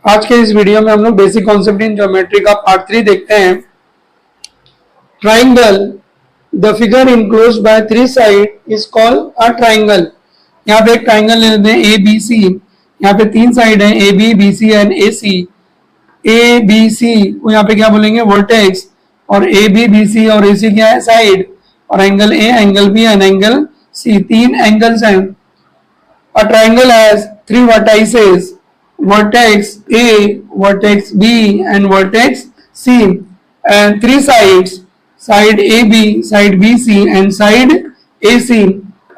आज के इस वीडियो में हम लोग बेसिक कॉन्सेप्ट इन ज्योमेट्री का पार्ट 3 देखते हैं। Triangle, the figure enclosed by three side is called a triangle. यहाँ पे एक ट्राइंगल ले लेते हैं ए बी सी। यहाँ पे तीन साइड है, A B B C and A C. A B C को यहाँ पे क्या बोलेंगे, वर्टेक्स, और ए बी बी सी और ए सी क्या है, साइड, और angle A, angle B and angle C, तीन एंगल्स हैं। A triangle has three vertices, vertex A, vertex B and vertex C, and three sides, side AB, side BC and side AC,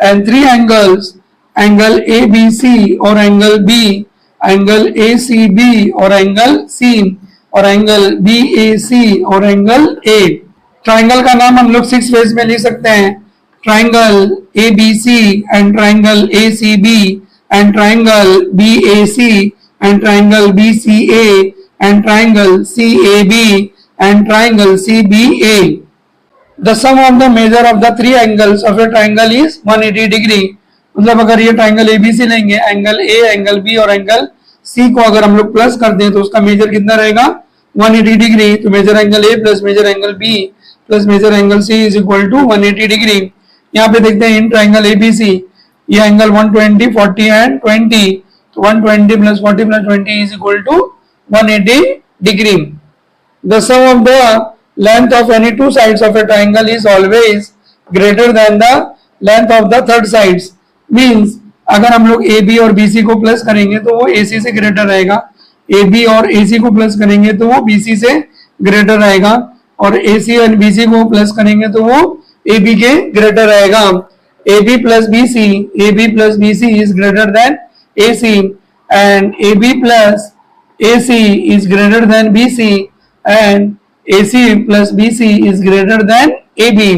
and three angles, angle ABC or angle B, angle ACB or angle C, और angle BAC और angle A। Triangle का नाम हम लोग 6 veg में लिख सकते हैं, triangle ABC and triangle ACB and triangle BAC and triangle BCA and triangle CAB and triangle CBA. The sum of the measure of the three angles of a triangle is 180 degree। मतलब अगर ये triangle ABC लेंगे, angle A, angle B और angle C को अगर हम लोग plus कर दें तो उसका मेजर कितना रहेगा, 180 डिग्री। तो measure angle A plus measure angle B plus measure angle C is equal to 180 degree. यहाँ पे देखते हैं इन ट्राइंगल ABC, ये एंगल 120, 40 एंड 20, तो 120 plus 40 plus 20 is equal to 180 degree. The sum of the length of any two sides of a triangle is always greater than the length of the third sides. Means अगर हम लोग AB और BC को plus करेंगे तो वो AC से greater रहेगा, AB और AC को प्लस करेंगे तो वो BC से ग्रेटर रहेगा, और AC और BC को प्लस करेंगे तो वो AB के ग्रेटर रहेगा। AB plus BC is greater than AC, and AB plus AC is greater than BC, and AC plus BC is greater than AB.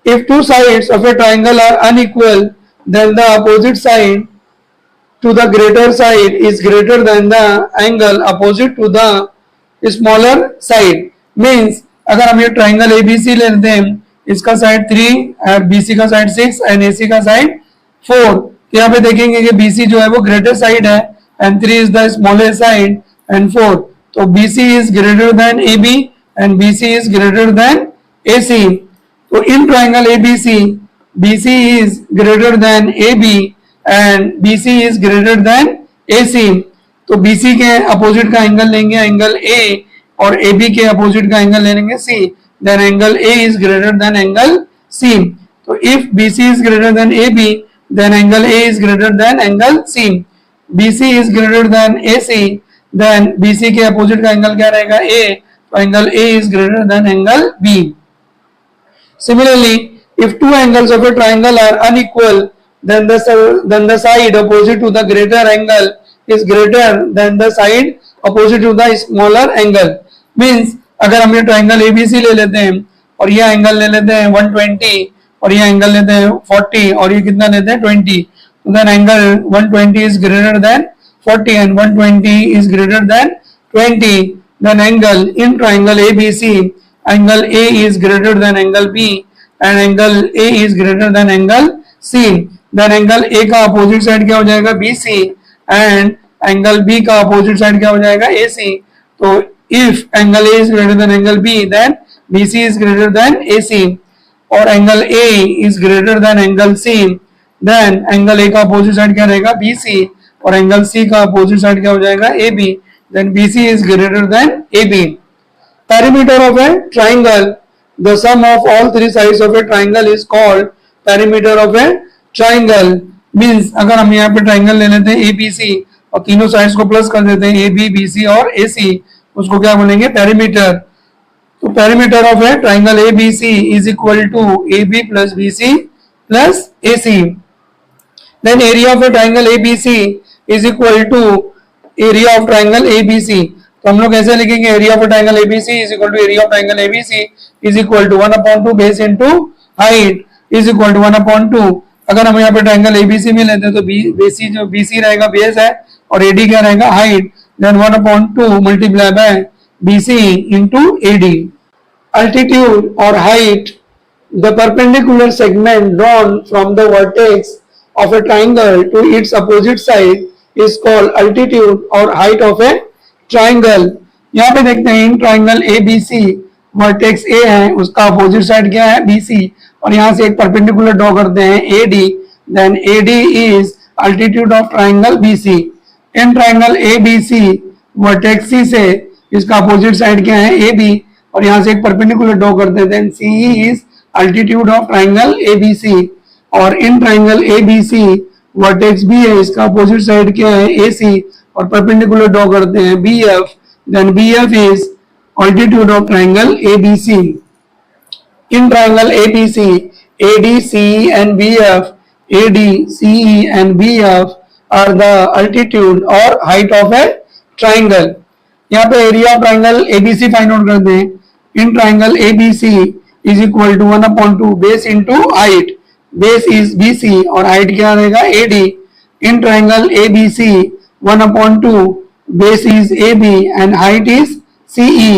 If two sides of a triangle are unequal, then the opposite side to the greater side is greater than the angle opposite to the smaller side. Means अगर हम ये triangle ABC लेते हैं, इसका side 3, BC का side 6 and AC का side 4, तो यहाँ पे देखेंगे कि BC जो है वो ग्रेटर साइड है and 3 is the smaller side and 4, तो BC is greater then AB and BC is greater then AC। तो in triangle ABC, BC is greater then AB and BC is greater then AC। तो BC के opposite का angle लेंगे angle A, और AB के opposite का angle लेंगे C, then angle A is greater than angle C. So if BC is greater than AB, then angle A is greater than angle C. BC is greater than AC, then BC के opposite का angle क्या रहेगा, A, तो angle A is greater than angle B. Similarly, if two angles of a triangle are unequal, then the side opposite to the greater angle is greater than the side opposite to the smaller angle. Means अगर हम ये triangle ABC ले लेते हैं और ये angle ले लेते हैं 120 और ये एंगल लेते हैं 40 और ये कितना लेते हैं 20, तो then angle 120 is greater than 40 and 120 is greater than 20, then angle in triangle ABC, angle A is greater than angle B and angle A is greater than angle C। Then angle A का opposite side क्या हो जाएगा, BC, and angle B का opposite side क्या हो जाएगा, AC। तो if angle A is greater than angle B, then BC is greater than AC, और angle A is greater than angle C, then angle A का opposite side क्या रहेगा, BC, और angle C का opposite side क्या हो जाएगा, AB, then BC is greater than AB. Perimeter of a triangle, the sum of all three sides of a triangle is called perimeter of a triangle. Means अगर हम यहाँ पे triangle ले लेते हैं ABC और तीनों sides को plus कर देते हैं AB, BC और AC, उसको क्या बोलेंगे, पेरीमीटर। तो perimeter of a triangle ABC is equal to AB plus BC plus AC। Then area of a triangle ABC is equal to area of triangle ABC। तो हम लोग ऐसे लिखेंगे, area of a triangle ABC is equal to area of triangle ABC is equal to 1/2 base into height is equal to 1/2। अगर हम यहाँ पे triangle ABC में लेते हैं तो BC जो BC रहेगा बेस है और AD क्या रहेगा, height, then 1/2 multiply by BC into AD. Altitude or height, the perpendicular segment drawn from the vertex of a triangle to its opposite side is called altitude और height of a triangle. यहाँ पे देखते हैं in triangle ABC vertex A है, उसका opposite side क्या है BC, और यहाँ से एक परपेंडिकुलर ड्रॉ करते हैं AD. Then AD is altitude of triangle BC. In triangle ABC vertex C से इसका अपोजिट साइड क्या है AB, और यहाँ से एक परपेंडिकुलर ड्रॉ करते हैं. Then CE is altitude of triangle ABC. और in triangle ABC vertex B है, इसका अपोजिट साइड क्या है AC, और परपेंडिकुलर ड्रॉ करते हैं BF. Then BF is altitude of triangle ABC. In triangle ABC, AD, CE and BF, AD, CE and BF are the altitude or height of a triangle. यहाँ पे area of triangle ABC find out करते हैं. In triangle ABC is equal to 1/2 base into height. Base is BC और height क्या रहेगा AD. In triangle ABC 1/2 base is AB and height is CE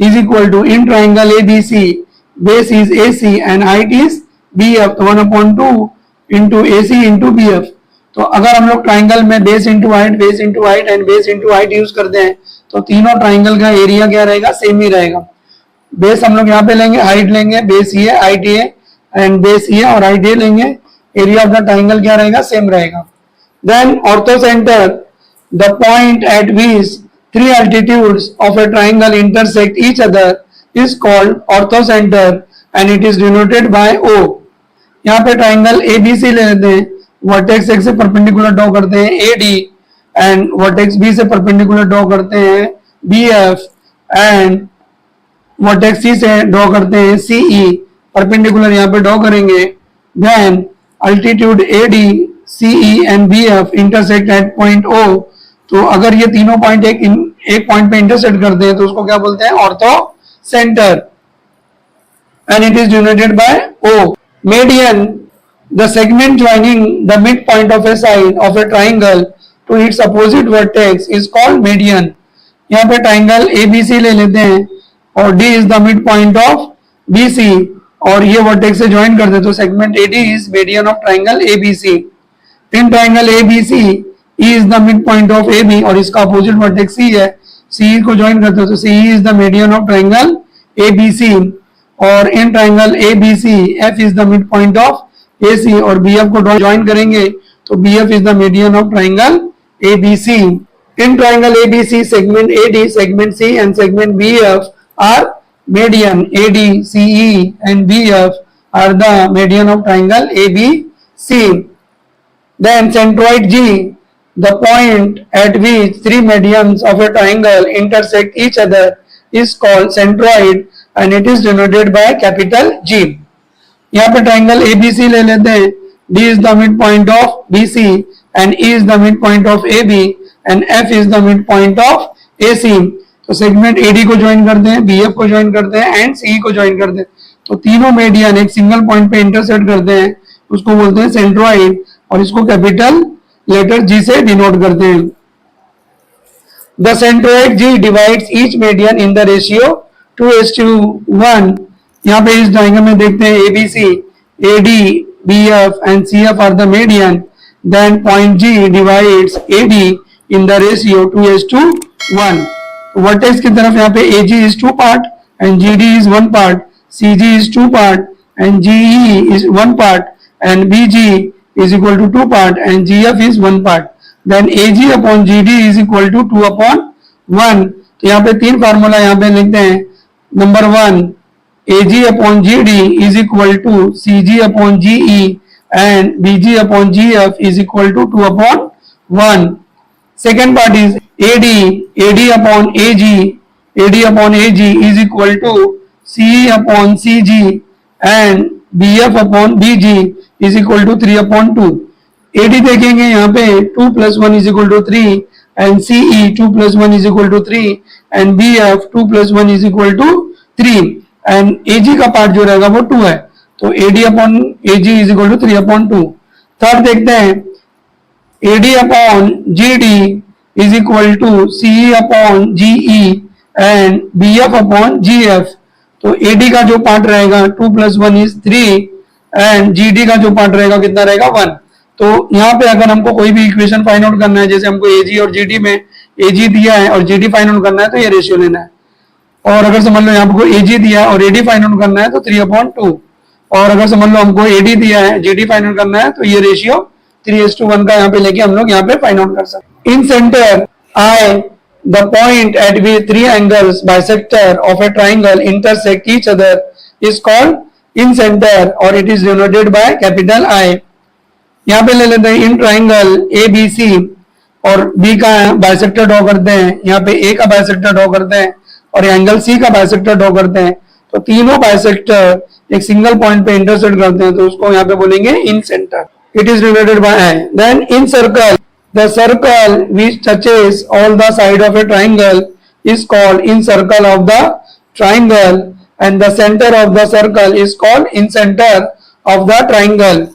is equal to in triangle ABC base is AC and height is BF. तो 1/2 into AC into BF. तो अगर हम लोग triangle में base into height and base into height use करते हैं तो तीनों ट्राइंगल का एरिया क्या रहेगा, सेम ही रहेगा. बेस हम लोग यहाँ पे लेंगे, हाइट लेंगे, बेस ये हाइट ये एंड बेस ये और हाइट ये लेंगे, एरिया ऑफ द ट्राइंगल क्या रहेगा, सेम रहेगा. Then orthocentre, the point at which three altitudes of a triangle intersect each other is called orthocenter and it is denoted by O. यहाँ पे triangle ABC ले लेते हैं, vertex X से perpendicular draw करते हैं AD and vertex B से perpendicular draw करते हैं BF एंड वर्टेक्स C से ड्रॉ करते हैं CE. परपेंडिकुलर यहाँ पे ड्रॉ करेंगे. Then altitude AD, CE and BF intersect at point O. तो अगर ये तीनों पॉइंट एक पॉइंट पे इंटरसेक्ट करते हैं तो उसको क्या बोलते हैं, orthocentre. And it is denoted by O. Median, the segment joining the midpoint of a side of a triangle to its opposite vertex is called median. यहाँ पे ट्राइंगल ABC ले लेते हैं और D is the midpoint of BC और ये vertex से join करते हैं तो segment AD is median of triangle ABC. In triangle ABC E is the midpoint of AB और इसका अपोजिट वर्टेक्स C है, CE को ज्वाइन करते हो तो CE is the median of triangle ABC. और in triangle ABC F is the midpoint of AC और BF को ज्वाइन करेंगे तो BF is the median of triangle ABC. In triangle ABC segment AD, segment C and segment BF are median. AD, CE and BF are the median of triangle ABC. Then centroid G, the point at which three medians of a triangle intersect each other is called centroid and it is denoted by capital G. यहाँ पे triangle ABC ले लेते हैं. D is the midpoint of BC and E is the midpoint of AB and F is the midpoint of AC. तो segment AD को join करते हैं, BF को ज्वाइन करते हैं एंड CE को ज्वाइन करते हैं. तो तीनों मीडियन एक सिंगल पॉइंट पे इंटरसेक्ट करते हैं, उसको बोलते हैं सेंट्रोइड और इसको कैपिटल लेटर G से डिनोट करते हैं. The centroid G divides each median in the ratio 2:1. यहाँ पे इस डायग्राम में देखते हैं ABC, AD, BF and CF are the median. Then point G divides AD in the ratio 2:1. Vertex की तरफ यहाँ पे AG is 2 part and GD is 1 part, CG is 2 part and GE is 1 part and BG is equal to 2 part and GF is 1 part. Then AG upon GD is equal to 2/1. तो यहाँ पे तीन formula यहाँ पे लिखते हैं. Number 1, AG upon GD is equal to CG upon GE and BG upon GF is equal to 2/1. Second part is AD upon AG is equal to CE upon CG and BF upon BG is equal to 3/2. AD देखेंगे यहाँ पे 2 + 1 is equal to 3 and CE 2 + 1 is equal to 3 and BF 2 + 1 is equal to 3 and AG का part जो रहेगा वो 2 है तो AD upon AG is equal to 3/2. Third देखते हैं AD upon GD is equal to CE upon GE and BF upon GF. तो AD का जो पार्ट रहेगा 2 + 1 is 3 एंड GD का जो पार्ट रहेगा कितना रहेगा 1. तो यहाँ पे अगर हमको कोई भी इक्वेशन फाइंड आउट करना है, जैसे हमको एजी और जीडी में एजी दिया है और जीडी फाइंड आउट करना है तो ये रेशियो लेना है। और अगर समझ लो यहाँ पे एजी दिया है और एडी फाइंड आउट करना है तो 3/2। और अगर समझ लो हमको एडी दिया है जीडी फाइंड आउट करना है तो ये रेशियो 3:1 का यहाँ पे लेके हम लोग यहाँ पे फाइंड आउट कर सकते हैं। Incentre I the point at which three angles bisector of a triangle intersect each other is called incentre और it is denoted by capital I. यहाँ पे ले लेते हैं in triangle A B C और B का bisector draw करते हैं, यहाँ पे ए का बाइसेक्टर ड्रॉ करते हैं और एंगल सी का बाइसेक्टर ड्रॉ करते हैं। तो तीनों बाइसेक्टर एक सिंगल पॉइंट पे इंटरसेक्ट करते हैं तो उसको यहाँ पे बोलेंगे incentre. It is related by I. Then incircle the circle which touches all the side of a triangle is called incircle of the triangle and the centre of the circle is called incentre of the triangle.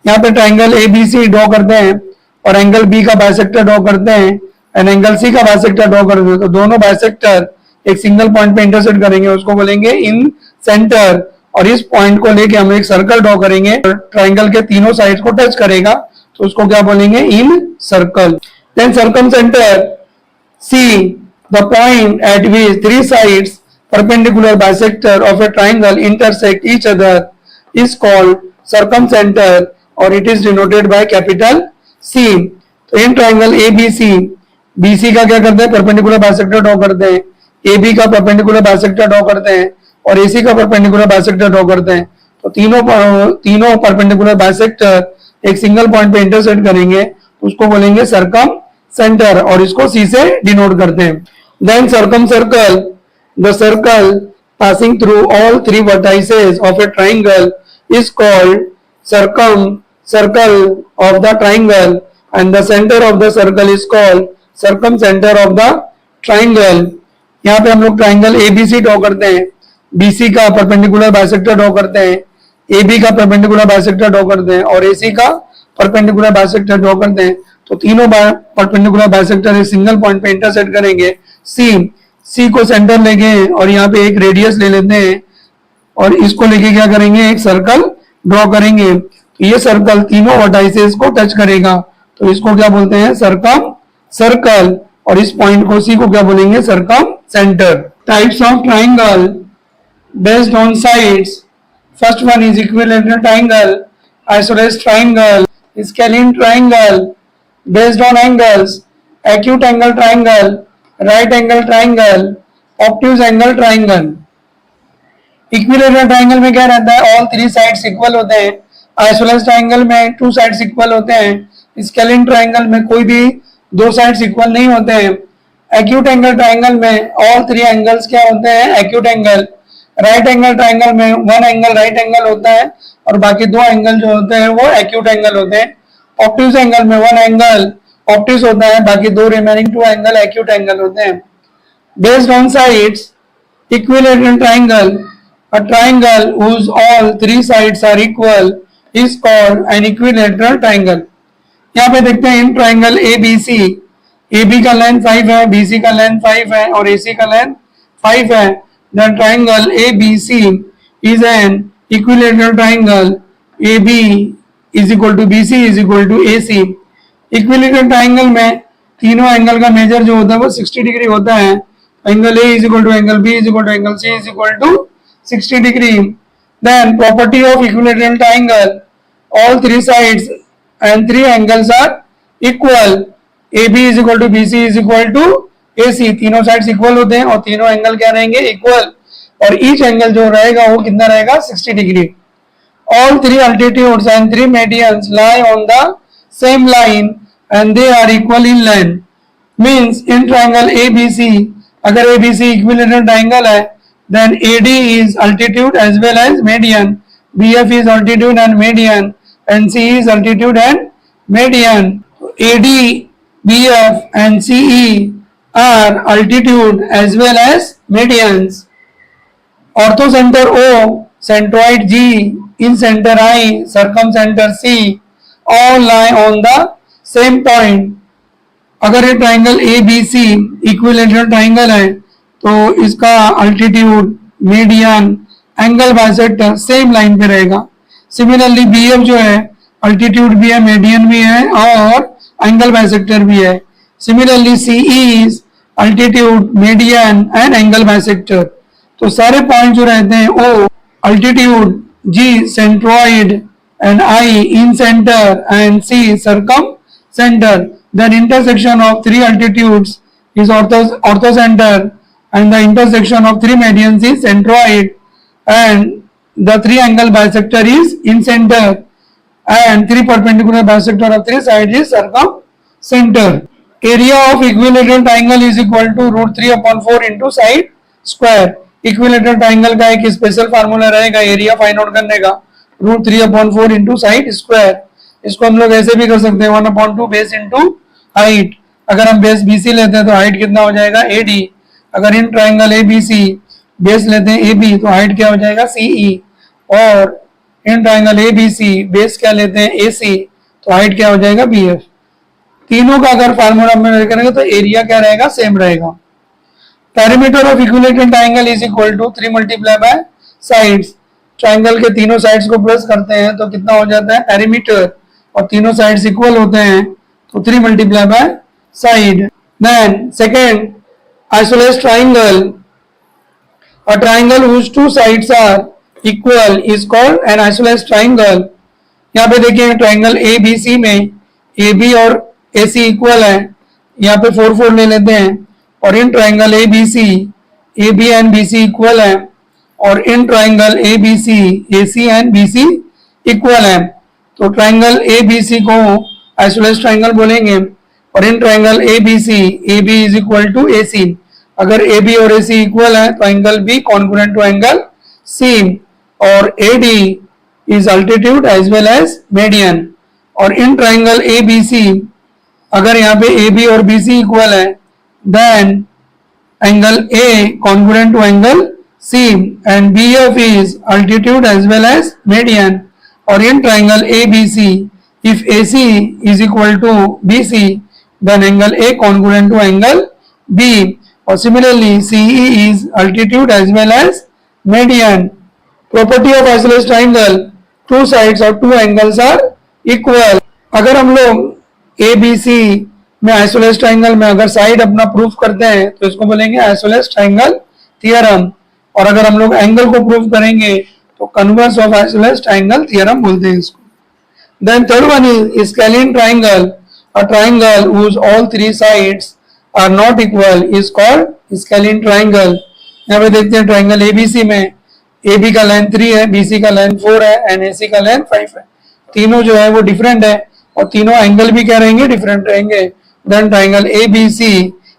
यहाँ पे triangle A B C draw करते हैं और angle B का bisector draw करते हैं and angle सी का bisector draw करते हैं। तो दोनों बाइसेक्टर एक सिंगल पॉइंट पे इंटरसेक्ट करेंगे, उसको बोलेंगे इन सेंटर। और इस पॉइंट को लेके हम एक सर्कल ड्रॉ करेंगे, ट्राइंगल के तीनों साइड्स को टच करेगा तो उसको क्या बोलेंगे incircle. Then circumcentre C the point at which three sides perpendicular bisector of a triangle intersect each other is called circumcentre और it is denoted by capital C. तो in triangle A B C, B C का क्या करते हैं perpendicular bisector draw करते हैं, A B का perpendicular bisector draw करते हैं और ए सी का परपेंडिकुलर बाइसेक्टर ड्रॉ करते हैं। तो तीनों परपेंडिकुलर बाइसेक्टर एक सिंगल पॉइंट पे इंटरसेक्ट करेंगे, उसको बोलेंगे सर्कम सेंटर और इसको सी से डिनोट करते हैं। Then circum circle the circle passing through all three vertices of a triangle is called circum circle of the triangle and the center of the circle is called circumcenter of the triangle। यहाँ पे हम लोग triangle ABC draw करते हैं, BC का perpendicular bisector draw करते हैं, AB का परपेंडिकुलर बाइसेक्टर ड्रॉ करते हैं और AC का परपेंडिकुलर बाइसेक्टर ड्रॉ करते हैं। तो तीनों परपेंडिकुलर बाइसेक्टर एक सिंगल पॉइंट पे इंटरसेक्ट करेंगे C को सेंटर लेंगे और यहाँ पे एक रेडियस ले लेते हैं और इसको लेके क्या करेंगे एक सर्कल ड्रॉ करेंगे। तो ये सर्कल तीनों वर्टाइसेस को टच करेगा तो इसको क्या बोलते हैं सर्कम सर्कल और इस पॉइंट को सी को क्या बोलेंगे circum centre. Types of triangle based on sides. First one is equilateral triangle, isosceles triangle, scalene triangle based on angles, acute angle triangle, right angle triangle, obtuse angle triangle. Equilateral triangle में क्या रहता है all three sides equal होते हैं, isosceles triangle में two sides equal होते हैं, scalene triangle में कोई भी दो साइड्स इक्वल नहीं होते हैं, एक्यूट एंगल ट्राइंगल में ऑल थ्री एंगल्स क्या होते हैं acute angle, right angle triangle में वन एंगल राइट एंगल होता है और बाकी दो एंगल जो होते हैं वो एक्यूट एंगल होते हैं। ऑब्ट्यूज एंगल में वन एंगल ऑब्ट्यूज होता है, बाकी दो remaining to angle acute angle होते हैं। Based on sides equilateral triangle, a triangle whose all three sides are equal is called an equilateral triangle। यहाँ पे देखते हैं इन ट्राइंगल ABC, AB का लेंथ 5 है, BC का लेंथ 5 है और AC का लेंथ 5 है। The triangle ABC is an equilateral triangle, AB is equal to BC is equal to AC। Equilateral triangle में तीनों एंगल का मेजर जो होता है वो 60 डिग्री होता है। Angle A is equal to angle B is equal to angle C is equal to 60 degree। Then property of equilateral triangle, all three sides and three angles are equal, AB is equal to BC is equal to AC। तीनों sides equal होते हैं और तीनों angle क्या रहेंगे equal और each angle जो रहेगा वो कितना रहेगा 60 degree. All three altitudes and three medians lie on the same line and they are equal in length। Means in triangle ABC अगर ABC equilateral triangle है then AD is altitude as well as median, BF is altitude and median and C is altitude and median। AD, BF and CE are altitude as well as medians। Orthocenter O, centroid G, in center I, circumcenter C all lie on the same point। अगर ये triangle ABC equilateral triangle है तो इसका altitude median angle bisector same line पे रहेगा। Similarly BF जो है altitude भी है, मीडियन भी है और एंगल बाइसेक्टर भी है। Similarly C E is altitude, median and angle bisector. तो सारे पॉइंट जो रहते हैं O altitude, G centroid and I incentre and C circumcentre, then intersection of three altitudes is orthocenter and the intersection of three medians is centroid and the three angle bisector is in center and three perpendicular bisector of three sides is circumcenter. Area of equilateral triangle is equal to root 3 upon 4 into side square. Equilateral triangle का एक special formula रहेगा area find out करने का, root 3 upon 4 into side square. इसको हम लोग ऐसे भी कर सकते हैं 1 अपॉन 2 बेस इंटू हाइट। अगर हम बेस बीसी लेते हैं तो हाइट कितना हो जाएगा एडी। अगर in triangle A B C base लेते हैं ए बी तो हाइट क्या हो जाएगा सीई। और in triangle A B C base क्या लेते हैं ए सी तो हाइट क्या हो जाएगा बी एफ। तीनों का अगर फार्मूला में करेंगे तो एरिया क्या रहेगा सेम रहेगा। Perimeter of equilateral triangle is equal to 3 multiply by sides. Triangle के तीनों साइड्स को प्लस करते हैं तो कितना हो जाता है पेरीमीटर, और तीनों साइड्स इक्वल होते हैं तो 3 multiply by side. Then second isosceles triangle, a triangle whose two sides are equal is called an isosceles triangle. यहाँ पे देखिए ट्राइंगल ए बी सी में ए बी और ए सी इक्वल है, यहाँ पे 4 4 ले लेते हैं। और in triangle A B C A B and B C equal है, और in triangle A B C A C and B C equal है। तो ट्राइंगल ए बी सी को आइसोलेस ट्राइंगल बोलेंगे। और in triangle A B C A B is equal to A C, अगर A B और A C equal है तो angle B congruent to angle C. और A D is altitude as well as median. और in triangle A B C अगर यहाँ पे A B और बी सी इक्वल है then angle A congruent to angle C and BF is altitude as well as median. Or in triangle ABC if AC is equal to BC then angle A congruent to angle B. Or similarly CE is altitude as well as median. Property of isosceles triangle, two sides or two angles are equal. अगर हम लोग ABC में isosceles triangle में अगर side अपना proof करते हैं तो इसको बोलेंगे आइसोलेस ट्राइंगल थ्योरम। और अगर हम लोग एंगल को प्रूफ करेंगे तो converse of isosceles triangle theorem बोलते हैं इसको। Then third one is scalene triangle, a triangle whose all three sides are not equal is called scalene triangle. यहाँ पे देखते हैं ट्राइंगल एबीसी में ए बी का लेंथ 3 है, बी सी का लेंथ 4 है एंड ए सी का लेंथ 5 है। तीनों जो है वो डिफरेंट है और तीनों एंगल भी क्या रहेंगे डिफरेंट रहेंगे। Then triangle ABC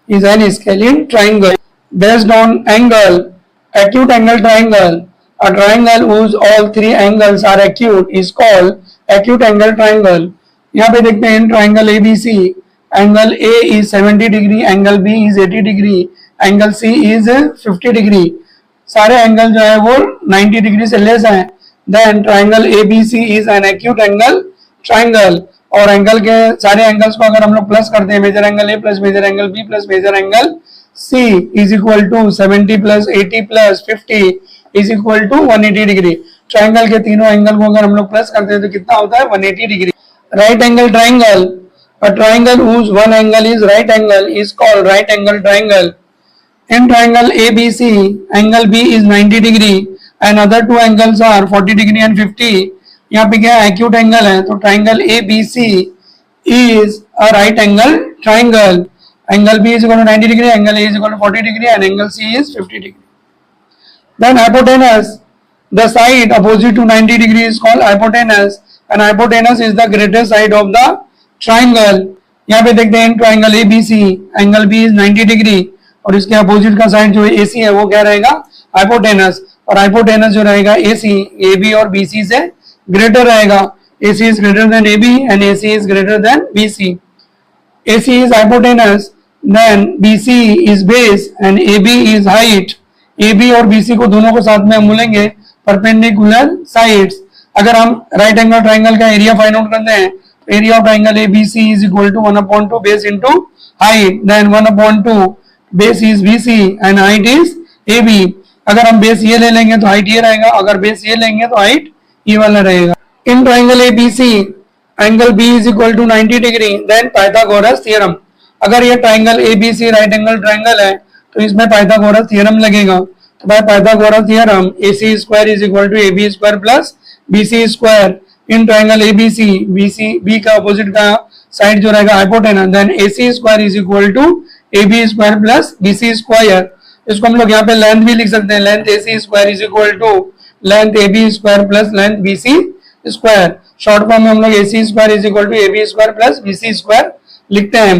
is an scalene triangle based on angle, acute angle triangle. A triangle whose all three angles are acute is called acute angle triangle. यहाँ पे देखते हैं triangle ABC, angle A is 70 degree, angle B is 80 degree, angle C is 50 degree. सारे angle जो है वो 90 degree से less हैं। Then triangle ABC is an acute angle triangle. और एंगल के सारे एंगल्स को अगर हम लोग प्लस करते हैं measure angle A plus measure angle B plus measure angle C is equal to 70 plus 80 plus 50 is equal to 180 degree. Triangle के तीनों एंगल को अगर हम लोग प्लस करते हैं तो कितना होता है 180 degree. Right angle triangle, a triangle whose one angle is right angle is called right angle triangle. In triangle ABC angle B is 90 degree and other two angles are 40 degree and 50। यहाँ पे क्या acute angle है तो triangle ABC is a right angle triangle. Angle B is equal to 90 degree, angle A is equal to 40 degree and angle C is 50 degree. Then hypotenuse, the side opposite to 90 degree is called hypotenuse and hypotenuse is the greatest side of the triangle. यहाँ पे देखते हैं triangle ABC angle B is 90 degree और इसके opposite का side जो AC है वो क्या रहेगा हाइपोटेनस। और हाइपोटेनस जो रहेगा AC AB और BC से greater रहेगा। AC is greater than AB and AC is greater than BC. AC is hypotenuse, then BC is base and AB is height. AB और BC को दोनों को साथ में हम बोलेंगे perpendicular sides. अगर हम राइट एंगल ट्राइंगल का एरिया फाइंड आउट करते हैं तो area of triangle ABC is equal to 1/2 base into height. Then 1/2 base is BC and height is AB. अगर हम बेस ये ले लेंगे तो हाइट ये रहेगा, अगर बेस ये लेंगे तो हाइट ये वाला रहेगा। In triangle ABC angle B is equal to 90 degree, then Pythagoras theorem. अगर ये triangle A B C right angle triangle है तो इसमें पाइथागोरस थ्योरम लगेगा। तो by Pythagoras theorem A C square is equal to A B square plus B C square in triangle A B C, B C B का opposite का side जो रहेगा hypotenuse, then A C square is equal to A B square plus B C square. इसको हम लोग यहाँ पे length भी लिख सकते हैं, length A C square is equal to length A B square plus length B C square. Short form में हम लोग A C square is equal to A B square plus B C square लिखते हैं।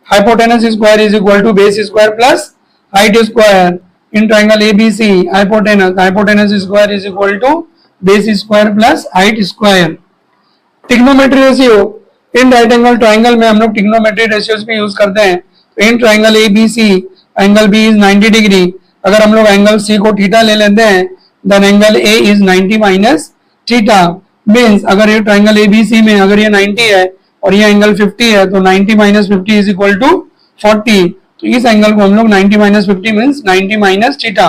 Hypotenuse square is equal to base square plus height square in triangle A B C. Hypotenuse square is equal to base square plus height square. Trigonometry ratio, in right angle triangle में हम लोग trigonometry ratios भी use करते हैं। तो in triangle A B C angle B is 90 degree. अगर हम लोग एंगल सी को थीटा ले लेते हैं, then angle A is 90 minus theta. Means अगर ये ट्राइंगल ए बी सी में अगर ये 90 है और ये एंगल 50 है तो 90 माइनस 50 इज इक्वल टू 40। तो इस एंगल को हम लोग 90 माइनस 50 मीन्स 90 माइनस थीटा।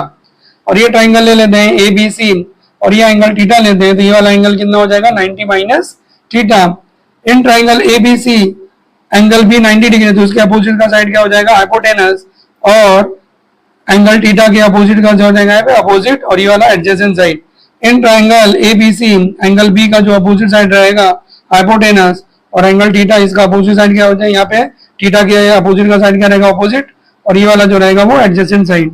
और ये ट्राइंगल ले लेते हैं ए बी सी और ये एंगल थीटा लेते हैं तो ये वाला एंगल कितना हो जाएगा 90 minus theta. In triangle A B C angle B 90 degree, तो उसके अपोजिट का साइड क्या हो जाएगा हाइपोटेनस, और एंगल थीटा के अपोजिट का जो हो जाएगा अपोजिट, और ये वाला adjacent side. In triangle A B C angle B का जो अपोजिट साइड रहेगा हाइपोटेनस, और एंगल थीटा इसका अपोजिट साइड क्या हो जाएगा, यहाँ पे थीटा के अपोजिट का साइड क्या रहेगा अपोजिट, और ये वाला जो रहेगा वो adjacent side.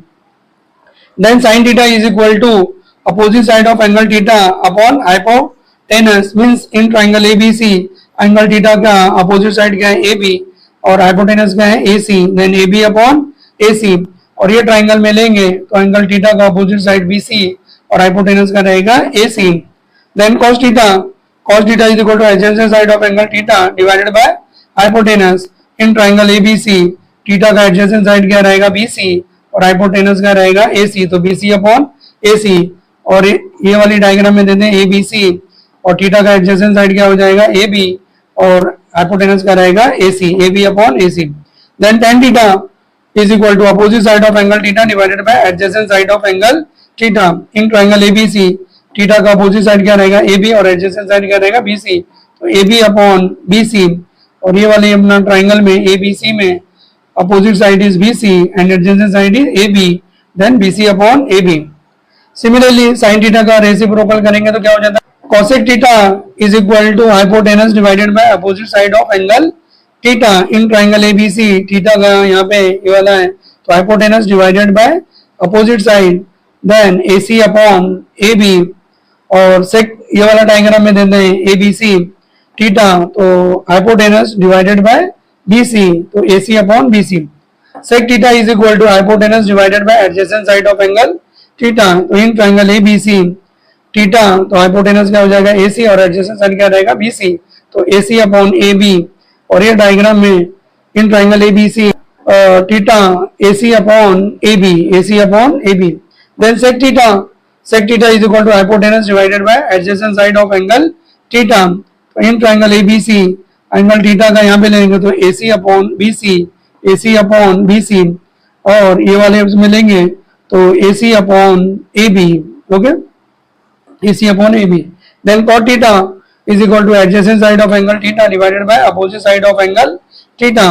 Then sine theta is equal to opposite side of angle theta upon hypotenuse. Means in triangle A B C angle theta का अपोजिट साइड क्या है ए बी और हाइपोटेनस क्या है A C, then A B upon A C. और ये triangle में लेंगे तो एंगल थीटा का अपोजिट साइड बी सी और हाइपोटेनस का रहेगा A C. Then cos theta is equal to adjacent side of angle theta divided by hypotenuse. In triangle A B C theta का एडजेसेंट साइड क्या रहेगा B C और hypotenuse का रहेगा A सी, तो B C upon A C. और ये वाली डायग्राम में देते हैं ए बी सी और थीटा का एडजेसेंट साइड क्या हो जाएगा ए बी और हाइपोटेनस का रहेगा A C, A B upon A C. Then tan theta is equal to opposite side of angle theta divided by adjacent side of angle theta in triangle ABC। Theta का opposite side क्या रहेगा AB और adjacent side क्या रहेगा BC, तो AB upon BC। और ये वाले अपना ट्राइंगल में ABC में opposite side is BC and adjacent side is AB, then BC upon AB। Similarly sine theta का रेसिप्रोकल करेंगे तो क्या हो जाता है cosec theta is equal to hypotenuse divided by opposite side of angle theta. In triangle ABC theta का यहाँ पे ये वाला है तो hypotenuse divided by opposite side, then AC upon AB। और सेक ये वाला डायग्राम में देते हैं ABC थीटा तो हाइपोटेनस डिवाइडेड बाय BC, तो AC upon BC। Sec theta is equal to hypotenuse divided by adjacent side of angle theta. तो in triangle ABC theta तो हाइपोटेनस क्या हो जाएगा AC और एडजेसेंट साइड क्या रहेगा BC, तो AC अपॉन AB। और ये डायग्राम में in triangle ABC theta AC upon AB, AC upon AB। Then sec theta is equal to hypotenuse divided by adjacent side of angle theta. तो in triangle ABC angle theta का यहाँ पे लेंगे तो AC upon BC, AC upon BC। और ये वाले में लेंगे तो AC upon AB, okay, AC upon AB। Then cot theta is equal to adjacent side of angle theta divided by opposite side of angle theta।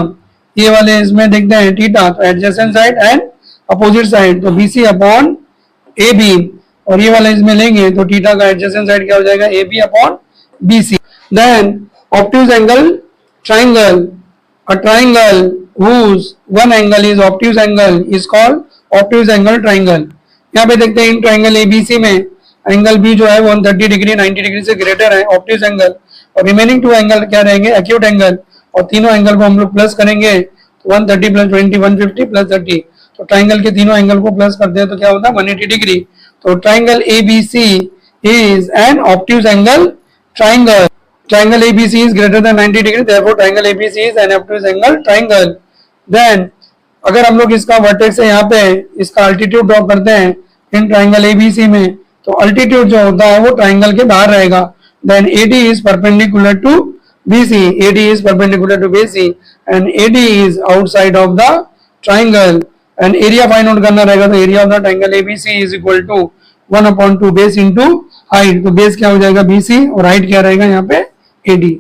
ये वाले इसमें देखते हैं थीटा तो adjacent side and opposite side तो BC upon AB। और ये वाला इसमें लेंगे तो थीटा का adjacent side क्या हो जाएगा AB upon BC। Then obtuse angle triangle, a triangle whose one angle is obtuse angle is called obtuse angle triangle। यहाँ पे देखते हैं इन ट्राइंगल ABC में एंगल बी जो है 130 डिग्री 90 डिग्री से ग्रेटर है ऑब्ट्यूज एंगल, और रिमेनिंग टू एंगल क्या रहेंगे एक्यूट एंगल। और तीनों एंगल को हम लोग प्लस करेंगे तो 130 प्लस 20 150 प्लस 30, तो ट्राइंगल के तीनों एंगल को प्लस करते हैं तो क्या होता है 180 डिग्री। तो triangle ABC is an obtuse angle triangle. Triangle ABC is greater than 90 degree, therefore triangle ABC is an obtuse angle triangle. Then अगर हम लोग इसका वर्टेक्स से यहाँ पे इसका अल्टीट्यूड ड्रॉ करते हैं इन ट्राइंगल ABC में तो अल्टीट्यूड जो होता है वो ट्राइंगल के बाहर रहेगा। Then AD is perpendicular to BC, AD is perpendicular to BC and AD is outside of the triangle. And area find out करना रहेगा तो area of the triangle ABC is equal to 1/2 base into height. तो base क्या हो जाएगा BC और height क्या रहेगा यहाँ पे AD।